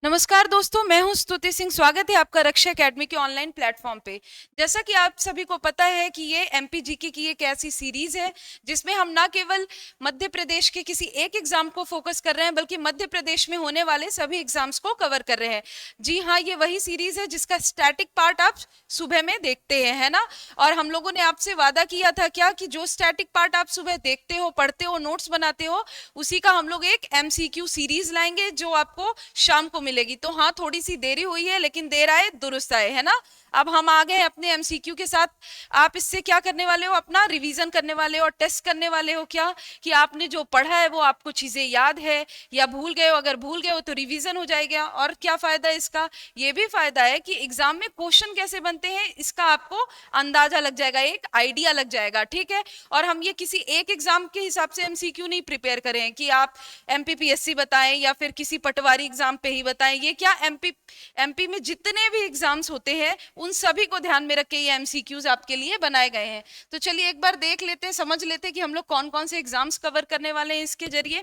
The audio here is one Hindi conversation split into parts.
नमस्कार दोस्तों, मैं हूं स्तुति सिंह। स्वागत है आपका रक्षा एकेडमी के ऑनलाइन प्लेटफॉर्म पे। जैसा कि आप सभी को पता है कि ये एमपीजीके की एक ऐसी सीरीज है जिसमें हम ना केवल मध्य प्रदेश के किसी एक एग्जाम को फोकस कर रहे हैं बल्कि मध्य प्रदेश में होने वाले सभी एग्जाम्स को कवर कर रहे हैं। जी हाँ, ये वही सीरीज है जिसका स्टैटिक पार्ट आप सुबह में देखते हैं, है ना। और हम लोगों ने आपसे वादा किया था क्या कि जो स्टैटिक पार्ट आप सुबह देखते हो, पढ़ते हो, नोट्स बनाते हो, उसी का हम लोग एक एमसीक्यू सीरीज लाएंगे जो आपको शाम को मिलेगी। तो हाँ, थोड़ी सी देरी हुई है लेकिन देर आए दुरुस्त आए, है ना। अब हम आ गए अपने एमसीक्यू के साथ। आप इससे क्या करने वाले हो? अपना रिवीजन करने वाले हो और टेस्ट करने वाले हो क्या कि आपने जो पढ़ा है वो आपको चीजें याद है या भूल गए हो। अगर भूल गए हो तो रिवीजन हो जाएगा। और क्या फायदा है इसका? ये भी फायदा है कि एग्जाम में क्वेश्चन कैसे बनते हैं इसका आपको अंदाजा लग जाएगा, एक आइडिया लग जाएगा, ठीक है। और हम ये किसी एक एग्जाम के हिसाब से एमसीक्यू नहीं प्रिपेयर करें कि आप एमपीपीएससी बताएं या फिर किसी पटवारी एग्जाम पे ही बताएं। ये क्या, एमपी में जितने भी एग्जाम्स होते हैं उन सभी को ध्यान में रख के ये एमसीक्यूज आपके लिए बनाए गए हैं। तो चलिए एक बार देख लेते हैं, समझ लेते हैं कि हम लोग कौन कौन से एग्जाम्स कवर करने वाले हैं इसके जरिए।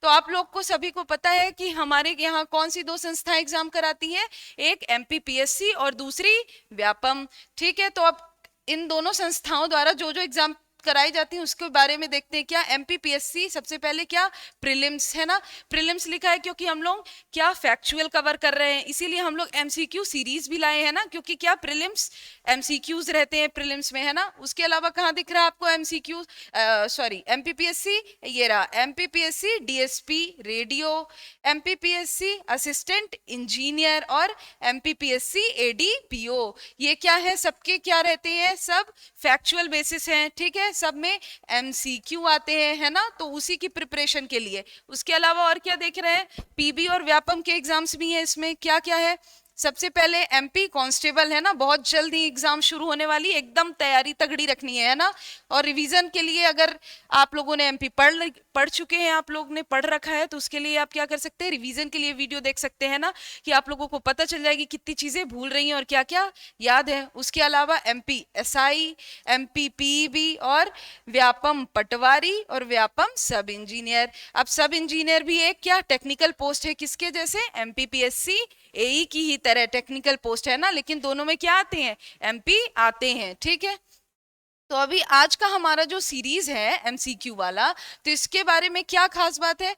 तो आप लोग को सभी को पता है कि हमारे यहाँ कौन सी दो संस्थाएं एग्जाम कराती हैं, एक एमपीपीएससी और दूसरी व्यापम, ठीक है। तो अब इन दोनों संस्थाओं द्वारा जो जो एग्जाम कराई जाती है उसके बारे में देखते हैं। क्या एमपीपीएससी सबसे पहले क्या प्रीलिम्स, है ना। प्रीलिम्स लिखा है क्योंकि हम लोग क्या फैक्चुअल कवर कर रहे हैं, इसीलिए हम लोग एमसीक्यू सीरीज भी लाए हैं ना, क्योंकि क्या प्रीलिम्स एमसीक्यूज रहते हैं प्रीलिम्स में, है ना। उसके अलावा कहाँ दिख रहा है आपको एमसीक्यू, सॉरी एमपीपीएससी, ये रहा MPPSC DSP radio, MPPSC assistant engineer और एमपीपीएससी एडीपीओ। ये क्या है, सबके क्या रहते हैं, सब फैक्चुअल बेसिस हैं, ठीक है। सब में एमसीक्यू आते हैं, है ना। तो उसी की प्रिपरेशन के लिए। उसके अलावा और क्या देख रहे हैं, पीबी और व्यापम के एग्जाम्स भी हैं इसमें। क्या क्या है, सबसे पहले एमपी कांस्टेबल, है ना। बहुत जल्दी एग्जाम शुरू होने वाली, एकदम तैयारी तगड़ी रखनी है ना। और रिवीजन के लिए अगर आप लोगों ने एमपी पढ़ चुके हैं, आप लोग ने पढ़ रखा है, तो उसके लिए आप क्या कर सकते हैं, रिवीजन के लिए वीडियो देख सकते हैं ना, कि आप लोगों को पता चल जाएगी कितनी चीजें भूल रही हैं और क्या क्या याद है। उसके अलावा एमपी एसआई, एमपी पीबी और व्यापम पटवारी और व्यापम सब इंजीनियर। अब सब इंजीनियर भी एक क्या टेक्निकल पोस्ट है, किसके जैसे, एमपीपीएससी एई की ही तरह टेक्निकल पोस्ट है ना, लेकिन दोनों में क्या आते हैं, एमपी आते हैं, ठीक है। तो अभी आज का हमारा जो सीरीज है एमसीक्यू वाला, तो इसके बारे में क्या खास बात है,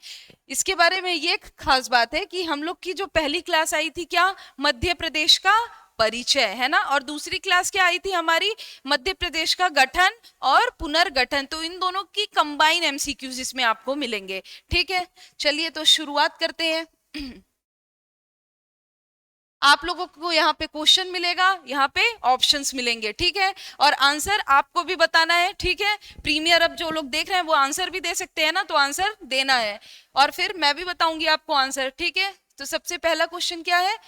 इसके बारे में ये खास बात है कि हम लोग की जो पहली क्लास आई थी क्या, मध्य प्रदेश का परिचय, है ना। और दूसरी क्लास क्या आई थी हमारी, मध्य प्रदेश का गठन और पुनर्गठन। तो इन दोनों की कंबाइन एमसीक्यूज इसमें आपको मिलेंगे, ठीक है। चलिए तो शुरुआत करते हैं। आप लोगों को यहाँ पे क्वेश्चन मिलेगा, यहाँ पे ऑप्शंस मिलेंगे, ठीक है। और आंसर आपको भी बताना है, ठीक है। प्रीमियर अब जो लोग देख रहे हैं वो आंसर भी दे सकते हैं ना, तो आंसर देना है और फिर मैं भी बताऊंगी आपको आंसर, ठीक है। तो सबसे पहला क्वेश्चन क्या है,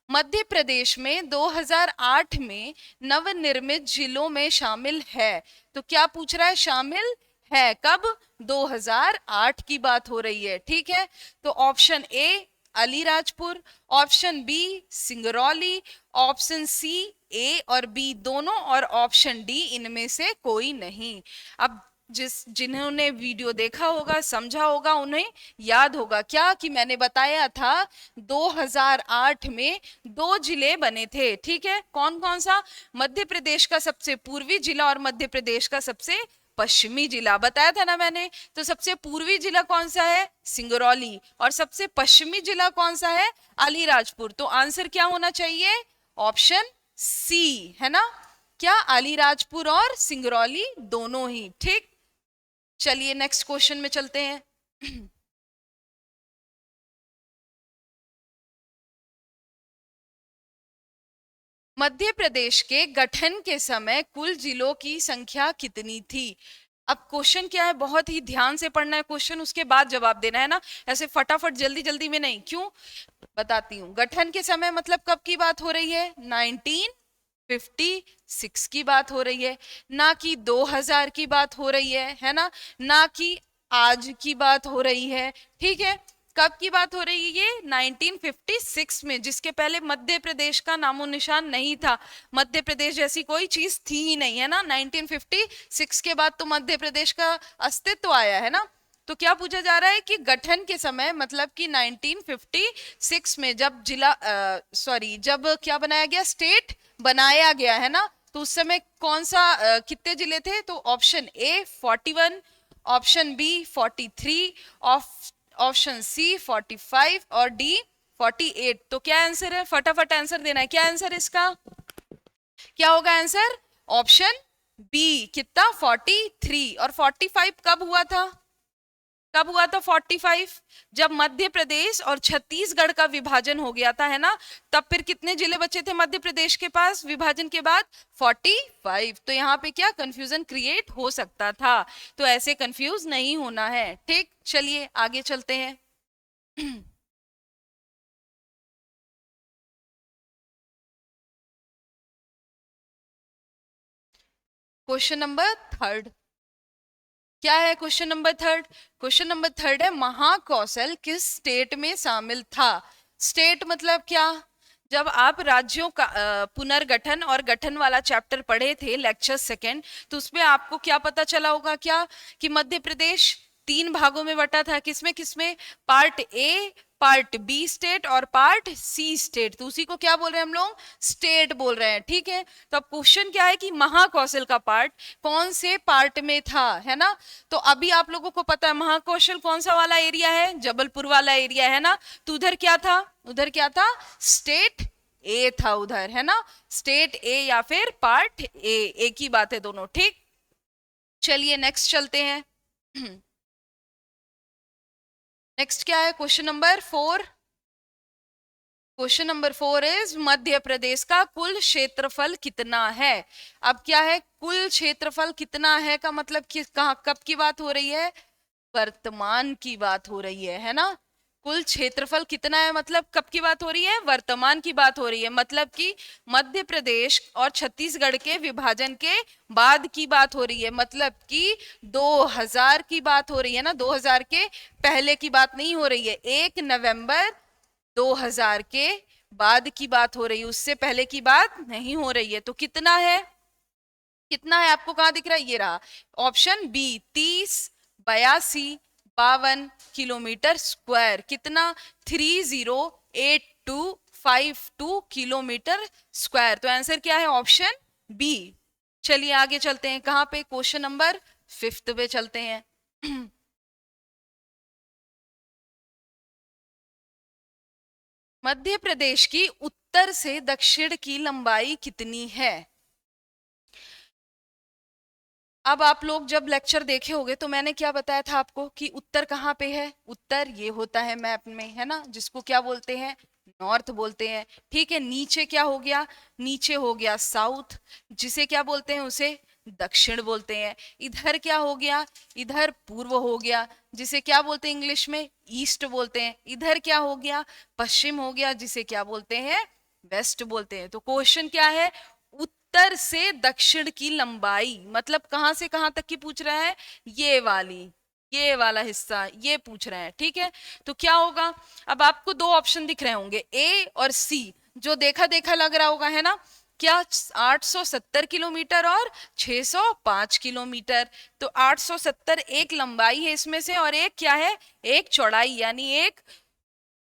मध्य प्रदेश में 2008 में नवनिर्मित जिलों में शामिल है। तो क्या पूछ रहा है, शामिल है कब, 2008 की बात हो रही है, ठीक है। तो option a Alirajpur, option b Singrauli, option c a और बी दोनों और ऑप्शन डी इनमें से कोई नहीं। अब जिन्होंने वीडियो देखा होगा, समझा होगा, उन्हें याद होगा क्या कि मैंने बताया था 2008 में दो जिले बने थे, ठीक है। कौन कौन सा, मध्य प्रदेश का सबसे पूर्वी जिला और मध्य प्रदेश का सबसे पश्चिमी जिला, बताया था ना मैंने। तो सबसे पूर्वी जिला कौन सा है, सिंगरौली, और सबसे पश्चिमी जिला कौन सा है, अलीराजपुर। तो आंसर क्या होना चाहिए, ऑप्शन सी, है ना। क्या, अलीराजपुर और सिंगरौली दोनों ही, ठीक। चलिए नेक्स्ट क्वेश्चन में चलते हैं। मध्य प्रदेश के गठन के समय कुल जिलों की संख्या कितनी थी। अब क्वेश्चन क्या है, बहुत ही ध्यान से पढ़ना है क्वेश्चन, उसके बाद जवाब देना है ना, ऐसे फटाफट जल्दी जल्दी में नहीं। क्यों, बताती हूँ। गठन के समय मतलब कब की बात हो रही है, 1956 की बात हो रही है, ना कि 2000 की बात हो रही है ना, ना कि आज की बात हो रही है, ठीक है। कब की बात हो रही है ये, 1956 में, जिसके पहले मध्य प्रदेश का नामो निशान नहीं था। मध्य प्रदेश जैसी कोई चीज थी ही नहीं, है ना। 1956 के बाद तो मध्य प्रदेश का अस्तित्व आया है ना। तो क्या पूछा जा रहा है कि गठन के समय मतलब कि 1956 में जब जब क्या बनाया गया, स्टेट बनाया गया है ना, तो उस समय कौन सा कितने जिले थे? तो option A 41, option B 43, option C 45 और डी 48। तो क्या आंसर है? फटाफट आंसर देना है। क्या आंसर है इसका? क्या होगा आंसर? Option B. कितना? 43। और 45 कब हुआ था? कब हुआ था 45? जब मध्य प्रदेश और छत्तीसगढ़ का विभाजन हो गया था, है ना। तब फिर कितने जिले बचे थे मध्य प्रदेश के पास विभाजन के बाद? 45। तो यहाँ पे क्या कंफ्यूजन क्रिएट हो सकता था, तो ऐसे कंफ्यूज नहीं होना है। ठीक, चलिए आगे चलते हैं। क्वेश्चन नंबर थर्ड क्या है? Question number third, question number third है महाकौशल किस स्टेट में शामिल था? स्टेट मतलब क्या? जब आप राज्यों का पुनर्गठन और गठन वाला चैप्टर पढ़े थे लेक्चर सेकंड, तो उसमें आपको क्या पता चला होगा क्या कि मध्य प्रदेश 3 भागों में बटा था। किसमें किसमें? Part A, part B state और पार्ट सी स्टेट। तो उसी को क्या बोल रहे हैं हम लोग? स्टेट बोल रहे हैं। ठीक है, तो अब क्वेश्चन क्या है कि महाकौशल का पार्ट कौन से पार्ट में था, है ना। तो अभी आप लोगों को पता है महाकौशल कौन सा वाला एरिया है? जबलपुर वाला एरिया, है ना। तो उधर क्या था? उधर क्या था? स्टेट ए था उधर, है ना। स्टेट ए या फिर पार्ट ए, एक ही बात है दोनों। ठीक, चलिए नेक्स्ट चलते हैं। नेक्स्ट क्या है? Question number 4। Question number 4 is Madhya Pradesh का कुल क्षेत्रफल कितना है? अब क्या है कुल क्षेत्रफल कितना है का मतलब कि कहाँ कब की बात हो रही है? वर्तमान की बात हो रही है ना। कुल क्षेत्रफल कितना है मतलब कब की बात हो रही है? वर्तमान की बात हो रही है। मतलब कि मध्य प्रदेश और छत्तीसगढ़ के विभाजन के बाद की बात हो रही है। मतलब कि 2000 की बात हो रही है ना, 2000 के पहले की बात नहीं हो रही है। 1 नवंबर 2000 के बाद की बात हो रही है, उससे पहले की बात नहीं हो रही है। तो कितना है? कितना है आपको कहां दिख रहा है? ये रहा ऑप्शन बी, 30, 82, 52 किलोमीटर स्क्वायर। कितना? 308252 किलोमीटर स्क्वायर। तो आंसर क्या है? Option B. चलिए आगे चलते हैं। कहां पे? क्वेश्चन नंबर 5 पे चलते हैं। मध्य प्रदेश की उत्तर से दक्षिण की लंबाई कितनी है? अब आप लोग जब लेक्चर देखे होंगे तो मैंने क्या बताया था आपको कि उत्तर कहाँ पे है? उत्तर ये होता है मैप में, है ना, जिसको क्या बोलते हैं? नॉर्थ बोलते हैं। ठीक है, नीचे क्या हो गया? नीचे हो गया साउथ, जिसे क्या बोलते हैं? उसे दक्षिण बोलते हैं। इधर क्या हो गया? इधर पूर्व हो गया, जिसे क्या बोलते हैं इंग्लिश में? ईस्ट बोलते हैं। इधर क्या हो गया? पश्चिम हो गया, जिसे क्या बोलते हैं? वेस्ट बोलते हैं। तो क्वेश्चन क्या है? उत्तर से दक्षिण की लंबाई मतलब कहां से कहां तक की पूछ रहा है? ये वाला हिस्सा ये पूछ रहे हैं। ठीक है, तो क्या होगा? अब आपको 2 ऑप्शन दिख रहे होंगे, ए और सी। जो देखा देखा लग रहा होगा, है ना, क्या 870 किलोमीटर और 605 किलोमीटर। तो 870 एक लंबाई है इसमें से, और एक क्या है? एक चौड़ाई, यानी एक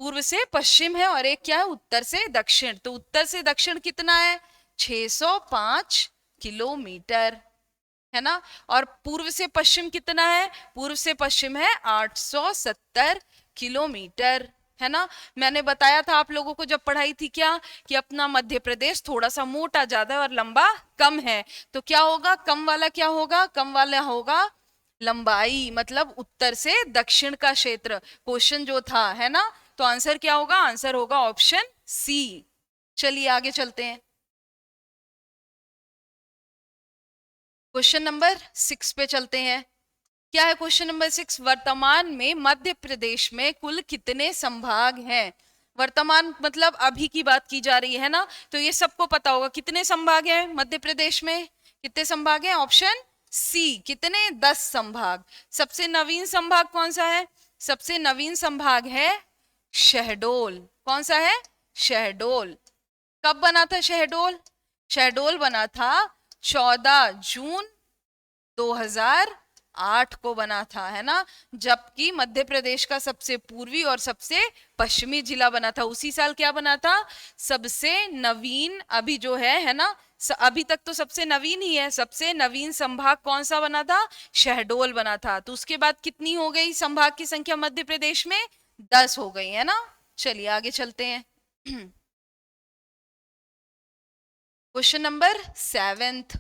पूर्व से पश्चिम है और एक क्या है? उत्तर से दक्षिण। तो उत्तर से दक्षिण कितना है? 605 किलोमीटर, है ना। और पूर्व से पश्चिम कितना है? पूर्व से पश्चिम है 870 किलोमीटर, है ना। मैंने बताया था आप लोगों को जब पढ़ाई थी क्या कि अपना मध्य प्रदेश थोड़ा सा मोटा ज्यादा और लंबा कम है। तो क्या होगा? कम वाला क्या होगा? कम वाला होगा लंबाई, मतलब उत्तर से दक्षिण का क्षेत्र। क्वेश्चन जो था, है ना, तो आंसर क्या होगा? आंसर होगा ऑप्शन सी। चलिए आगे चलते हैं। क्वेश्चन नंबर 6 पे चलते हैं। क्या है क्वेश्चन नंबर 6? वर्तमान में मध्य प्रदेश में कुल कितने संभाग हैं? वर्तमान मतलब अभी की बात की जा रही है ना, तो ये सबको पता होगा कितने संभाग हैं मध्य प्रदेश में। कितने संभाग हैं? Option C. कितने? 10 संभाग। सबसे नवीन संभाग कौन सा है? सबसे नवीन संभाग है शहडोल। कौन सा है? शहडोल। कब बना था शहडोल? शहडोल बना था 14 जून 2000 8 को बना था, है ना। जबकि मध्य प्रदेश का सबसे पूर्वी और सबसे पश्चिमी जिला बना था उसी साल, क्या बना था, सबसे नवीन, अभी जो है ना, अभी तक तो सबसे नवीन ही है, सबसे नवीन संभाग कौन सा बना था, शहडोल बना था। तो उसके बाद कितनी हो गई संभाग की संख्या मध्य प्रदेश में, 10 हो गई, है ना। चलिए आगे चलते हैं। Question number 7।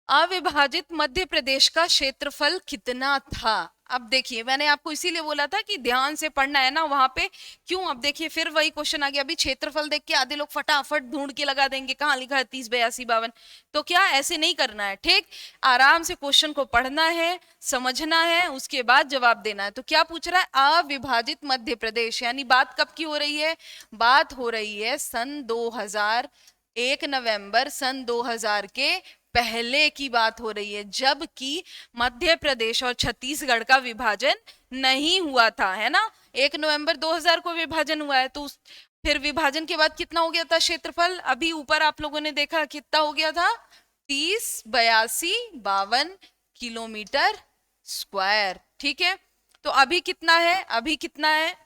अविभाजित मध्य प्रदेश का क्षेत्रफल कितना था। अब देखिए, मैंने आपको इसीलिए बोला था कि ध्यान से पढ़ना है ना वहां पे। क्यों, अब देखिए फिर वही क्वेश्चन आ गया। अभी क्षेत्रफल देख के आधे लोग फटाफट ढूंढ के लगा देंगे कहाँ लिखा है 30, 82, 52। तो क्या, ऐसे नहीं करना है, ठीक। आराम से क्वेश्चन को पढ़ना है, समझना है, उसके बाद जवाब देना है। तो क्या पूछ रहा है, अविभाजित मध्य प्रदेश, यानी बात कब की हो रही है, बात हो रही है सन 2000, 1 नवंबर सन 2000 के पहले की बात हो रही है, जबकि मध्य प्रदेश और छत्तीसगढ़ का विभाजन नहीं हुआ था, है ना। 1 नवंबर 2000 को विभाजन हुआ है, तो फिर विभाजन के बाद कितना हो गया था क्षेत्रफल, अभी ऊपर आप लोगों ने देखा कितना हो गया था, 30, 82, 52 किलोमीटर स्क्वायर, ठीक है। तो अभी कितना है, अभी कितना है,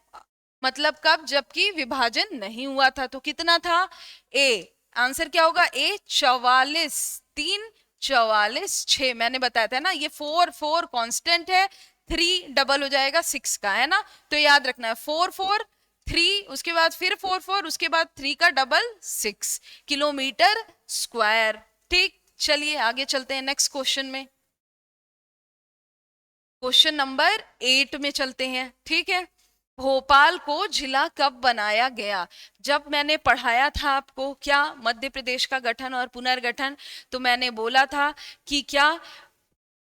मतलब कब, जबकि विभाजन नहीं हुआ था। तो कितना था, ए, आंसर क्या होगा, ए 44, 3, 44, 6, मैंने बताया था ना, ये 4, 4 कांस्टेंट है, 3 डबल हो जाएगा 6 का, है ना। तो याद रखना है 4, 4, 3, उसके बाद फिर 4, 4, उसके बाद 3 का डबल 6 किलोमीटर स्क्वायर, ठीक। चलिए आगे चलते हैं नेक्स्ट क्वेश्चन में। क्वेश्चन नंबर 8 में चलते हैं, ठीक है। भोपाल को जिला कब बनाया गया। जब मैंने पढ़ाया था आपको क्या, मध्य प्रदेश का गठन और पुनर्गठन, तो मैंने बोला था कि क्या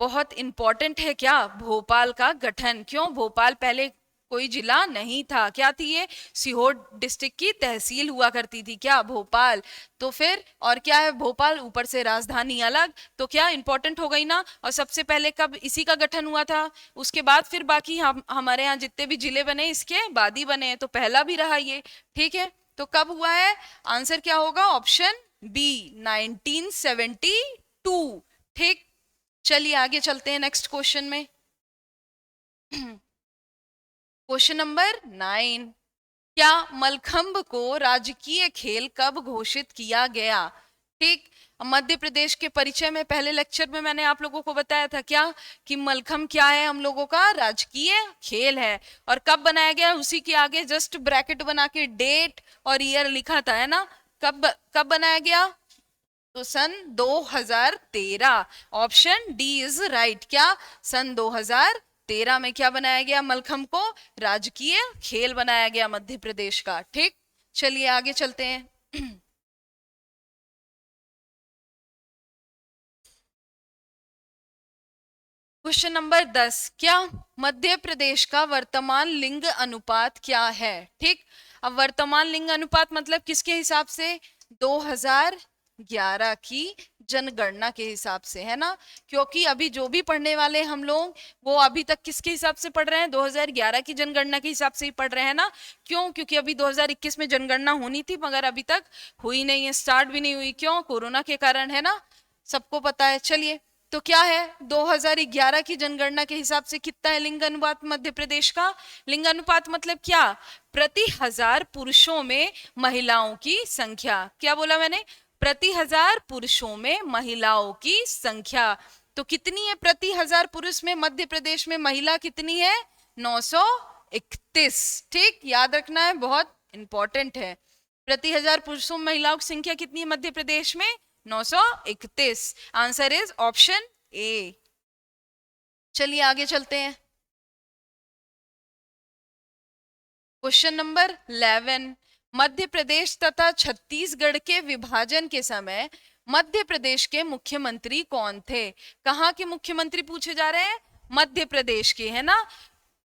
बहुत इंपॉर्टेंट है क्या, भोपाल का गठन। क्यों, भोपाल पहले कोई जिला नहीं था, क्या थी ये, सीहोर डिस्ट्रिक्ट की तहसील हुआ करती थी, क्या, भोपाल। तो फिर और क्या है, भोपाल, ऊपर से राजधानी अलग, तो क्या इंपॉर्टेंट हो गई ना। और सबसे पहले कब इसी का गठन हुआ था, उसके बाद फिर बाकी हमारे यहाँ जितने भी जिले बने इसके बाद ही बने हैं, तो पहला भी रहा ये, ठीक है। तो कब हुआ है, आंसर क्या होगा, ऑप्शन बी 1972, ठीक। चलिए आगे चलते हैं नेक्स्ट क्वेश्चन में। Question number 9। क्या मलखंभ को राजकीय खेल कब घोषित किया गया, ठीक। मध्य प्रदेश के परिचय में पहले लेक्चर में मैंने आप लोगों को बताया था क्या, कि मलखंभ क्या है, हम लोगों का राजकीय खेल है। और कब बनाया गया, उसी के आगे जस्ट ब्रैकेट बना के डेट और ईयर लिखा था, है ना। कब कब बनाया गया, तो सन 2013, ऑप्शन डी इज राइट। क्या, सन 2013 में क्या बनाया गया, मलखंभ को राजकीय खेल बनाया गया मध्य प्रदेश का, ठीक। चलिए आगे चलते हैं। Question number 10। क्या मध्य प्रदेश का वर्तमान लिंग अनुपात क्या है, ठीक। अब वर्तमान लिंग अनुपात मतलब किसके हिसाब से, 2011 की जनगणना के हिसाब से, है ना। क्योंकि अभी जो भी पढ़ने वाले हम लोग वो अभी तक किसके हिसाब से पढ़ रहे हैं, 2011 की जनगणना के हिसाब से ही पढ़ रहे हैं ना। क्यों, क्योंकि अभी 2021 में जनगणना होनी थी मगर अभी तक हुई नहीं है, स्टार्ट भी नहीं हुई, क्यों, कोरोना के कारण, है ना, सबको पता है। चलिए, तो क्या है, 2011 की जनगणना के हिसाब से कितना है लिंग अनुपात मध्य प्रदेश का। लिंग अनुपात मतलब क्या, प्रति 1000 पुरुषों में महिलाओं की संख्या, क्या बोला मैंने, प्रति 1000 पुरुषों में महिलाओं की संख्या। तो कितनी है प्रति 1000 पुरुष में, मध्य प्रदेश में महिला कितनी है, 931, ठीक। याद रखना है, बहुत इंपॉर्टेंट है। प्रति 1000 पुरुषों में महिलाओं की संख्या कितनी है मध्य प्रदेश में, 931। Answer is option A. चलिए आगे चलते हैं। Question number 11। मध्य प्रदेश तथा छत्तीसगढ़ के विभाजन के समय मध्य प्रदेश के मुख्यमंत्री कौन थे। कहाँ के मुख्यमंत्री पूछे जा रहे हैं, मध्य प्रदेश के, है ना।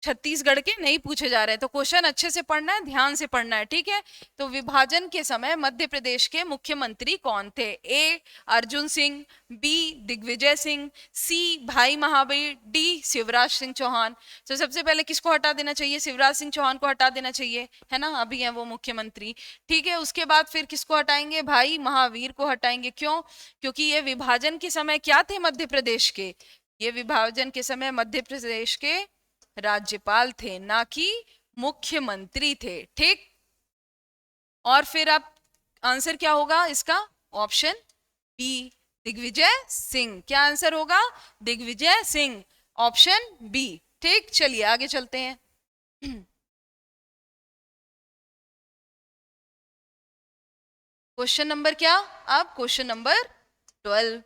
छत्तीसगढ़ के नहीं पूछे जा रहे हैं, तो क्वेश्चन अच्छे से पढ़ना है, ध्यान से पढ़ना है, ठीक है। तो विभाजन के समय मध्य प्रदेश के मुख्यमंत्री कौन थे? ए अर्जुन सिंह, बी दिग्विजय सिंह, सी भाई महावीर, डी शिवराज सिंह चौहान। तो सबसे पहले किसको हटा देना चाहिए? शिवराज सिंह चौहान को हटा देना चाहिए, है ना, अभी है वो मुख्यमंत्री, ठीक है। उसके बाद फिर किसको हटाएंगे? भाई महावीर को हटाएंगे। क्यों? क्योंकि ये विभाजन के समय क्या थे मध्य प्रदेश के? ये विभाजन के समय मध्य प्रदेश के राज्यपाल थे, ना कि मुख्यमंत्री थे, ठीक। और फिर अब आंसर क्या होगा इसका? Option B Digvijay Singh. क्या आंसर होगा? दिग्विजय सिंह, ऑप्शन बी, ठीक। चलिए आगे चलते हैं। क्वेश्चन नंबर क्या? अब क्वेश्चन नंबर 12,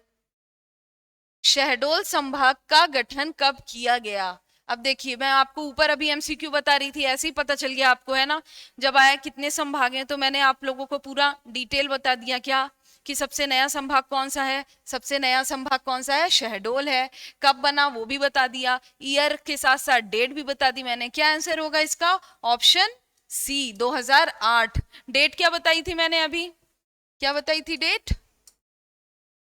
शहडोल संभाग का गठन कब किया गया? अब देखिए, मैं आपको ऊपर अभी एमसीक्यू बता रही थी, ऐसे ही पता चल गया आपको, है ना। जब आया कितने संभाग हैं, तो मैंने आप लोगों को पूरा डिटेल बता दिया, क्या कि सबसे नया संभाग कौन सा है? सबसे नया संभाग कौन सा है? शहडोल है। कब बना वो भी बता दिया, ईयर के साथ साथ डेट भी बता दी मैंने। क्या आंसर होगा इसका? Option C 2008। डेट क्या बताई थी मैंने अभी? क्या बताई थी डेट?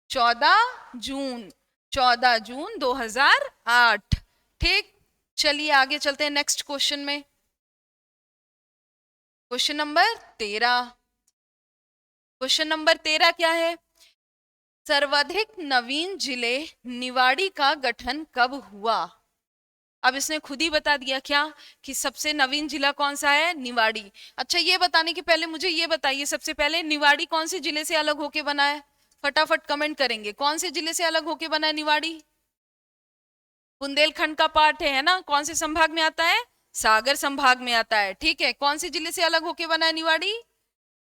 14 जून, 14 जून 2008, ठीक। चलिए आगे चलते हैं नेक्स्ट क्वेश्चन में। Question number 13। क्वेश्चन नंबर 13 क्या है? सर्वाधिक नवीन जिले निवाड़ी का गठन कब हुआ? अब इसने खुद ही बता दिया, क्या कि सबसे नवीन जिला कौन सा है? निवाड़ी। अच्छा, ये बताने के पहले मुझे ये बताइए, सबसे पहले निवाड़ी कौन से जिले से अलग होके बना है? फटाफट कमेंट करेंगे, कौन से जिले से अलग होके बना है निवाड़ी? बुंदेलखंड का पार्ट है ना। कौन से संभाग में आता है? सागर संभाग में आता है, ठीक है। कौन से जिले से अलग होके बना है निवाड़ी?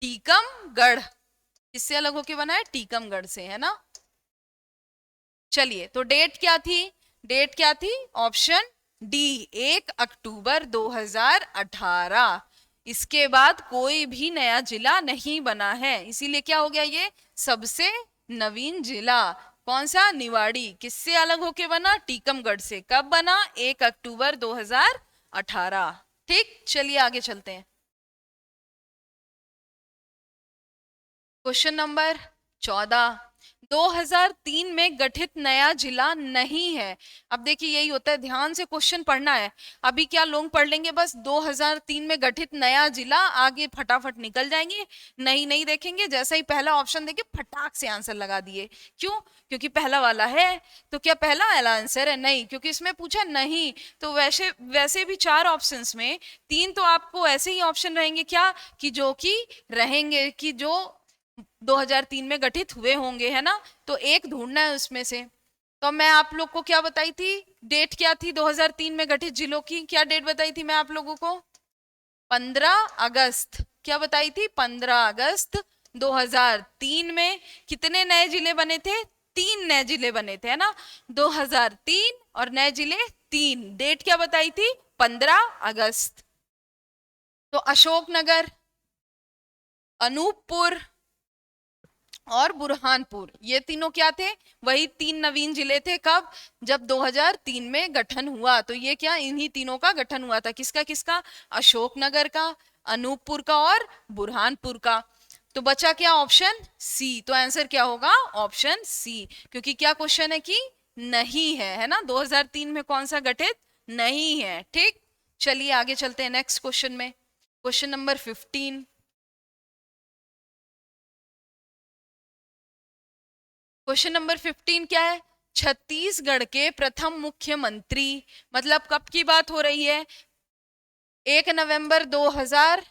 टीकमगढ़। किससे अलग होके बना है? टीकमगढ़ से, है ना। चलिए, तो डेट क्या थी? डेट क्या थी? ऑप्शन डी 1 अक्टूबर 2018। इसके बाद कोई भी नया जिला नहीं बना है, इसीलिए क्या हो गया ये सबसे नवीन जिला। कौन सा? निवाड़ी। किससे अलग होके बना? टीकमगढ़ से। कब बना? 1 अक्टूबर 2018, ठीक। चलिए आगे चलते हैं। क्वेश्चन नंबर 14, 2003 में गठित नया जिला नहीं है। अब देखिए, यही होता है, ध्यान से क्वेश्चन पढ़ना है। अभी क्या लोग पढ़ लेंगे बस 2003 में गठित नया जिला, आगे फटाफट निकल जाएंगे, नहीं नहीं देखेंगे, जैसा ही पहला ऑप्शन देखे फटाक से आंसर लगा दिए। क्यों? क्योंकि पहला वाला है। तो क्या पहला वाला आंसर है? नहीं, क्योंकि इसमें पूछा नहीं। तो वैसे वैसे भी 4 ऑप्शंस में 3 तो आपको ऐसे ही ऑप्शन रहेंगे, क्या कि जो कि रहेंगे, कि जो 2003 में गठित हुए होंगे, है ना। तो एक ढूंढना है उसमें से। तो मैं आप लोग को क्या बताई थी? डेट क्या थी 2003 में गठित जिलों की? क्या डेट बताई थी मैं आप लोगों को? 15 अगस्त। क्या बताई थी? 15 अगस्त 2003 में कितने नए जिले बने थे? 3 नए जिले बने थे, है ना। 2003 और नए जिले 3। डेट क्या बताई थी? 15 अगस्त। तो अशोकनगर, अनूपपुर और बुरहानपुर, ये तीनों क्या थे? वही 3 नवीन जिले थे। कब? जब 2003 में गठन हुआ। तो ये क्या, इन्हीं तीनों का गठन हुआ था। किसका किसका? अशोकनगर का, अनूपपुर का और बुरहानपुर का। तो बचा क्या? Option C. तो आंसर क्या होगा? ऑप्शन सी, क्योंकि क्या क्वेश्चन है कि नहीं है ना। 2003 में कौन सा गठित नहीं है, ठीक। चलिए आगे चलते हैं नेक्स्ट क्वेश्चन में। Question number 15। क्वेश्चन नंबर 15 क्या है? छत्तीसगढ़ के प्रथम मुख्यमंत्री, मतलब कब की बात हो रही है? 1 नवंबर 2000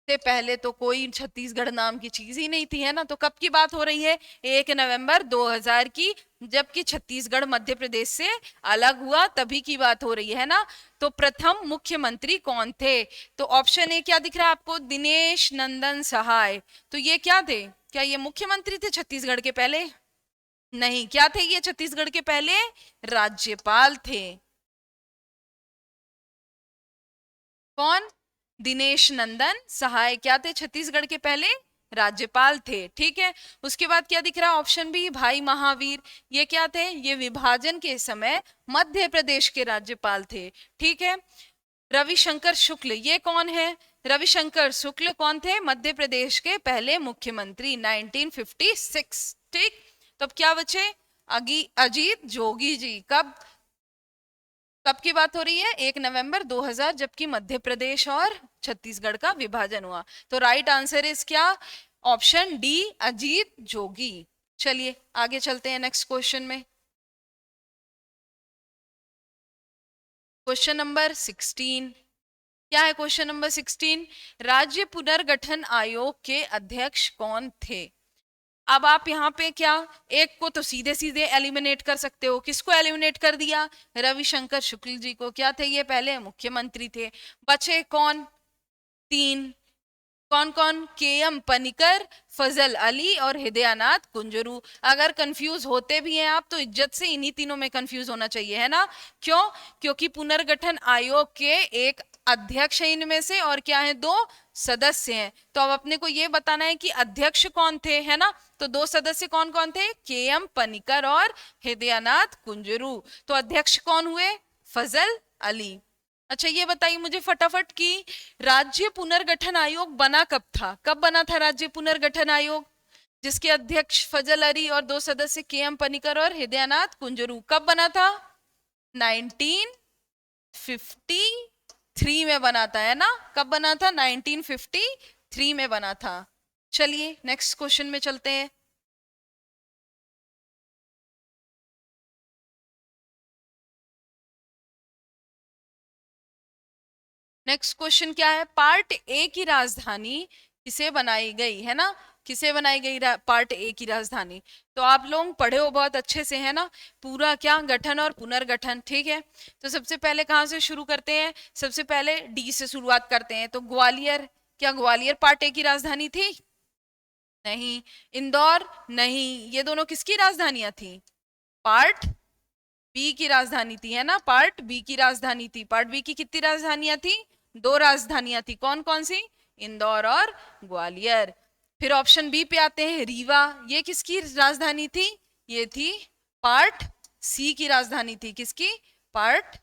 से पहले तो कोई छत्तीसगढ़ नाम की चीज ही नहीं थी, है ना। तो कब की बात हो रही है? 1 नवंबर 2000 की, जबकि छत्तीसगढ़ मध्य प्रदेश से अलग हुआ, तभी की बात हो रही है ना। तो प्रथम मुख्यमंत्री कौन थे? तो ऑप्शन ए क्या दिख रहा है आपको? दिनेश नंदन सहाय। तो ये क्या थे? क्या ये मुख्यमंत्री थे छत्तीसगढ़ के पहले? नहीं। क्या थे ये छत्तीसगढ़ के पहले? राज्यपाल थे। कौन? दिनेश नंदन सहाय क्या थे छत्तीसगढ़ के पहले? राज्यपाल थे। ठीक है, उसके बाद क्या दिख रहा है, ऑप्शन बी भाई महावीर, ये क्या थे, ये विभाजन के समय मध्य प्रदेश के राज्यपाल थे। ठीक है, रविशंकर शुक्ल, ये कौन है, रविशंकर शुक्ल कौन थे, मध्य प्रदेश के पहले मुख्यमंत्री 1956। ठीक, तो अब क्या बचे, अजीत जोगी जी। कब कब की बात हो रही है, 1 नवंबर 2000, जबकि मध्य प्रदेश और छत्तीसगढ़ का विभाजन हुआ। तो राइट आंसर इज क्या, ऑप्शन डी अजीत जोगी। चलिए आगे चलते हैं नेक्स्ट क्वेश्चन में। क्वेश्चन नंबर 16, क्या है क्वेश्चन नंबर 16, राज्य पुनर्गठन आयोग के अध्यक्ष कौन थे। अब आप यहाँ पे क्या, एक को तो सीधे सीधे एलिमिनेट कर सकते हो, किसको एलिमिनेट कर दिया, रविशंकर शुक्ल जी को, क्या थे ये, पहले मुख्यमंत्री थे। बचे कौन, तीन, कौन कौन, के एम पनिकर, फजल अली और हृदयानाथ कुंजरू। अगर कंफ्यूज होते भी हैं आप तो इज्जत से इन्हीं तीनों में कंफ्यूज होना चाहिए, है ना, क्यों, क्योंकि पुनर्गठन आयोग के एक अध्यक्ष है इनमें से, और क्या है, दो सदस्य हैं। तो अब अपने को ये बताना है कि अध्यक्ष कौन थे, है ना, तो दो सदस्य कौन कौन थे, के एम पनिकर और हृदयानाथ कुंजरू। तो अध्यक्ष कौन हुए, फजल अली। अच्छा ये बताइए मुझे फटाफट कि राज्य पुनर्गठन आयोग बना कब था, कब बना था राज्य पुनर्गठन आयोग, जिसके अध्यक्ष फजल अली और दो सदस्य के एम पनिकर और हृदयानाथ कुंजरू, कब बना था, 1953 में बना था, है ना, कब बना था, 1953 में बना था। चलिए नेक्स्ट क्वेश्चन में चलते हैं। नेक्स्ट क्वेश्चन क्या है, पार्ट ए की राजधानी किसे बनाई गई, है ना, किसे बनाई गई पार्ट ए की राजधानी। तो आप लोग पढ़े हो बहुत अच्छे से, है ना, पूरा क्या, गठन और पुनर्गठन। ठीक है, तो सबसे पहले कहाँ से शुरू करते हैं, सबसे पहले डी से शुरुआत करते हैं। तो ग्वालियर, क्या ग्वालियर पार्ट ए की राजधानी थी, नहीं। इंदौर, नहीं। ये दोनों किसकी राजधानियां थी, पार्ट बी की राजधानी थी, है ना, पार्ट बी की राजधानी थी। पार्ट बी की कितनी राजधानियां थी, दो राजधानियां थी, कौन कौन सी, इंदौर और ग्वालियर। फिर ऑप्शन बी पे आते हैं, रीवा, ये किसकी राजधानी थी, ये थी पार्ट सी की राजधानी थी, किसकी, पार्ट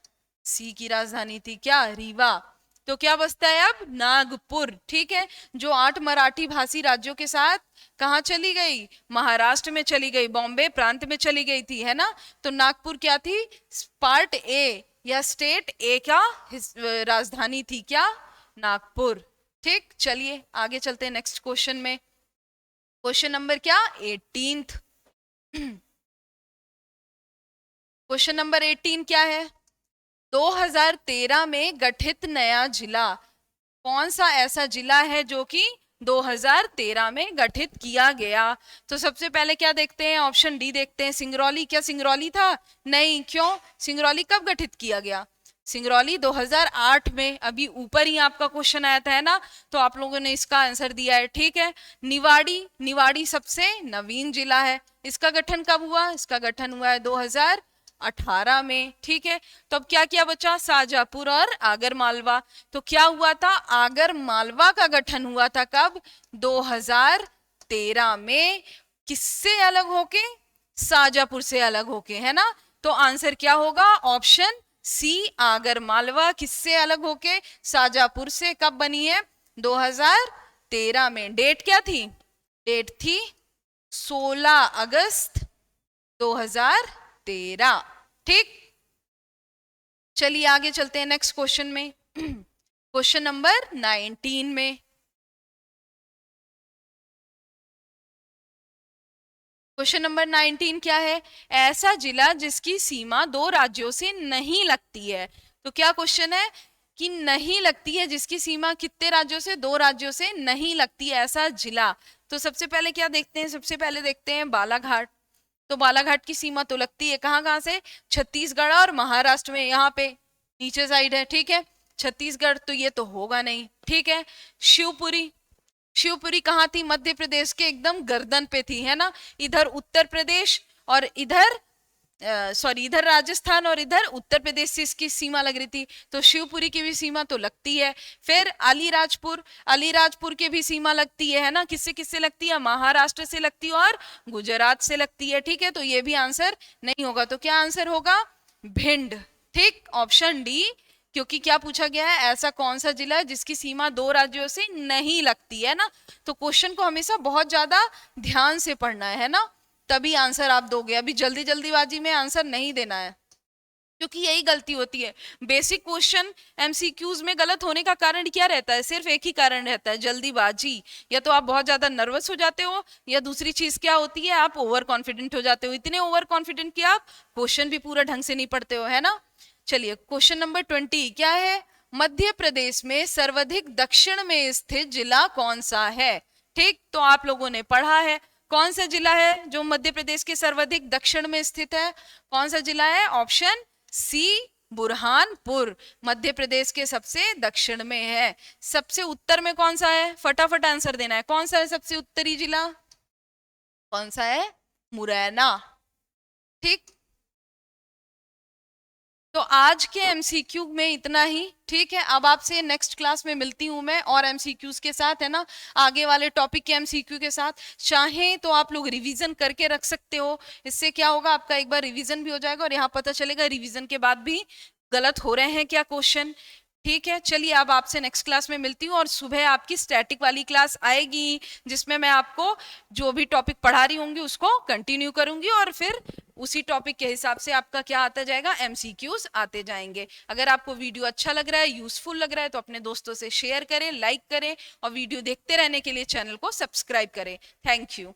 सी की राजधानी थी, क्या, रीवा। तो क्या बचता है अब, नागपुर। ठीक है, जो 8 मराठी भाषी राज्यों के साथ कहाँ चली गई, महाराष्ट्र में चली गई, बॉम्बे प्रांत में चली गई थी, है ना। तो नागपुर क्या थी, पार्ट ए या स्टेट ए का राजधानी थी, क्या, नागपुर। ठीक, चलिए आगे चलते हैं नेक्स्ट क्वेश्चन में। क्वेश्चन नंबर क्या, 18th। क्वेश्चन नंबर 18 क्या है, 2013 में गठित नया जिला, कौन सा ऐसा जिला है जो कि 2013 में गठित किया गया। तो सबसे पहले क्या देखते हैं, ऑप्शन डी देखते हैं, सिंगरौली। क्या सिंगरौली था, नहीं, क्यों, सिंगरौली कब गठित किया गया, सिंगरौली 2008 में, अभी ऊपर ही आपका क्वेश्चन आया था, है ना, तो आप लोगों ने इसका आंसर दिया है। ठीक है, निवाड़ी, निवाड़ी सबसे नवीन जिला है, इसका गठन कब हुआ, इसका गठन हुआ है 2018 में। ठीक है, तो अब क्या क्या बचा, शाजापुर और आगर मालवा। तो क्या हुआ था, आगर मालवा का गठन हुआ था कब, 2013 में, किससे अलग होके, शाजापुर से अलग होके, है ना। तो आंसर क्या होगा, ऑप्शन सी, आगर मालवा किससे अलग होके, शाजापुर से। कब बनी है, 2013 में। डेट क्या थी, डेट थी 16 अगस्त 2013। ठीक, चलिए आगे चलते हैं नेक्स्ट क्वेश्चन में। क्वेश्चन नंबर 19 में, क्वेश्चन नंबर 19 क्या है, ऐसा जिला जिसकी सीमा दो राज्यों से नहीं लगती है। तो क्या क्वेश्चन है कि नहीं लगती है, जिसकी सीमा कितने राज्यों से, दो राज्यों से नहीं लगती है, ऐसा जिला। तो सबसे पहले क्या देखते हैं, सबसे पहले देखते हैं बालाघाट। तो बालाघाट की सीमा तो लगती है कहाँ कहाँ से, छत्तीसगढ़ और महाराष्ट्र में, यहाँ पे नीचे साइड है। ठीक है, छत्तीसगढ़ तो ये तो होगा नहीं। ठीक है, शिवपुरी, शिवपुरी कहाँ थी, मध्य प्रदेश के एकदम गर्दन पे थी, है ना, इधर उत्तर प्रदेश और इधर सॉरी इधर राजस्थान और इधर उत्तर प्रदेश से इसकी सीमा लग रही थी, तो शिवपुरी की भी सीमा तो लगती है। फिर अलीराजपुर, अलीराजपुर की भी सीमा लगती है ना, किससे किससे लगती है, महाराष्ट्र से लगती है और गुजरात से लगती है। ठीक है, तो ये भी आंसर नहीं होगा, तो क्या आंसर होगा, भिंड। ठीक, ऑप्शन डी, क्योंकि क्या पूछा गया है, ऐसा कौन सा जिला है जिसकी सीमा दो राज्यों से नहीं लगती है ना। तो क्वेश्चन को हमेशा बहुत ज्यादा ध्यान से पढ़ना है ना, तभी आंसर आप दोगे। अभी जल्दी जल्दीबाजी में आंसर नहीं देना है, क्योंकि यही गलती होती है। बेसिक क्वेश्चन एमसीक्यूज में गलत होने का कारण क्या रहता है, सिर्फ एक ही कारण रहता है, जल्दीबाजी। या तो आप बहुत ज्यादा नर्वस हो जाते हो, या दूसरी चीज क्या होती है, आप ओवर कॉन्फिडेंट हो जाते हो। इतने ओवर कॉन्फिडेंट कि आप क्वेश्चन भी पूरा ढंग से नहीं पढ़ते हो, है ना। चलिए क्वेश्चन नंबर 20 क्या है, मध्य प्रदेश में सर्वाधिक दक्षिण में स्थित जिला कौन सा है। ठीक, तो आप लोगों ने पढ़ा है कौन सा जिला है जो मध्य प्रदेश के सर्वाधिक दक्षिण में स्थित है, कौन सा जिला है, ऑप्शन सी, बुरहानपुर मध्य प्रदेश के सबसे दक्षिण में है। सबसे उत्तर में कौन सा है, फटाफट आंसर देना है, कौन सा है सबसे उत्तरी जिला, कौन सा है, मुरैना। ठीक, तो आज के एमसीक्यू में इतना ही। ठीक है, अब आपसे नेक्स्ट क्लास में मिलती हूं मैं और एमसीक्यूज के साथ, है ना, आगे वाले टॉपिक के एमसीक्यू के साथ। चाहें तो आप लोग रिवीजन करके रख सकते हो, इससे क्या होगा, आपका एक बार रिवीजन भी हो जाएगा और यहाँ पता चलेगा रिवीजन के बाद भी गलत हो रहे हैं क्या क्वेश्चन। ठीक है, चलिए अब आपसे नेक्स्ट क्लास में मिलती हूँ, और सुबह आपकी स्टैटिक वाली क्लास आएगी जिसमें मैं आपको जो भी टॉपिक पढ़ा रही होंगी उसको कंटिन्यू करूंगी, और फिर उसी टॉपिक के हिसाब से आपका क्या आता जाएगा, एमसीक्यूज आते जाएंगे। अगर आपको वीडियो अच्छा लग रहा है, यूजफुल लग रहा है, तो अपने दोस्तों से शेयर करें, लाइक करें, और वीडियो देखते रहने के लिए चैनल को सब्सक्राइब करें। Thank you.